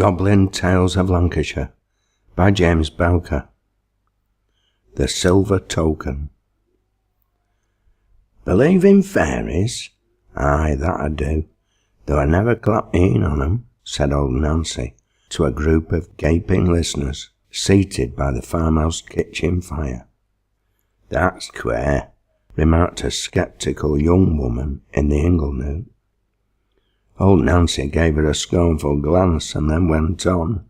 Goblin Tales of Lancashire by James Bowker. The Silver Token. Believe in fairies? Aye, that I do, though I never clap in on 'em, said old Nancy to a group of gaping listeners seated by the farmhouse kitchen fire. That's queer, remarked a sceptical young woman in the inglenook. Old Nancy gave her a scornful glance and then went on.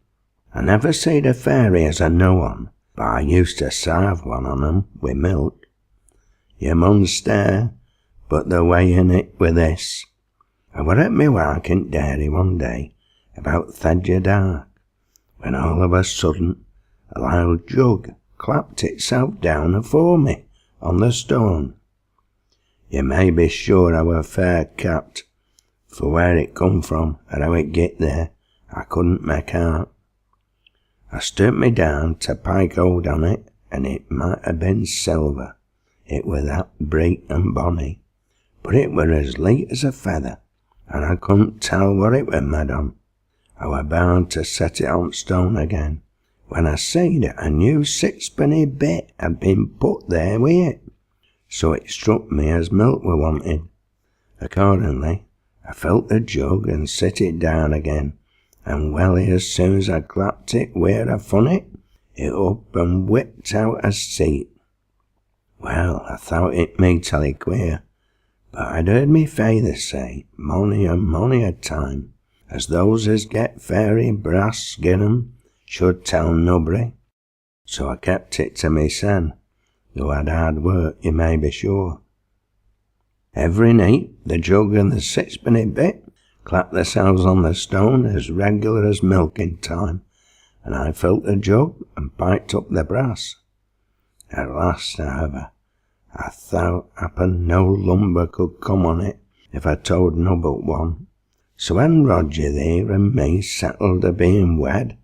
I never seed a fairy as I know on, but I used to sarve one on 'em wi' milk. You mun stare, but the way in it with this. I were at my work in dairy one day, about thedger dark, when all of a sudden a loud jug clapped itself down afore me on the stone. You may be sure I were fair capped, for where it come from and how it get there, I couldn't make out. I stooped me down to pike hold on it, and it might have been silver. It were that bright and bonny, but it were as light as a feather, and I couldn't tell what it were made on. I were bound to set it on stone again, when I seed it a new sixpenny bit had been put there wi' it, so it struck me as milk were wanted. Accordingly, I felt the jug and set it down again, and welly as soon as I clapped it where I fun it up and whipped out a seat. Well, I thought it mighty queer, but I'd heard me feyther say mony and mony a time as those as get fairy brass gin 'em should tell nobody. So I kept it to mysen, though I'd hard work, you may be sure. Every night the jug and the sixpenny bit clapped themselves on the stone as regular as milking time, and I filled the jug and piped up the brass. At last, however, I thought happen no lumber could come on it if I told no but one. So when Roger there and me settled a being wed,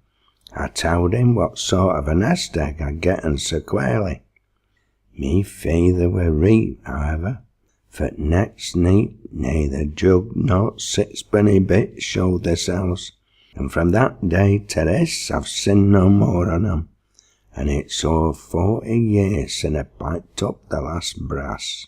I told him what sort of a nest egg I'd getten so queerly. Me feyther were reet, however, for next night neither jug nor sixpenny bit showed themselves, and from that day to this I've seen no more on 'em, and it's o'er 40 years since I piped up the last brass.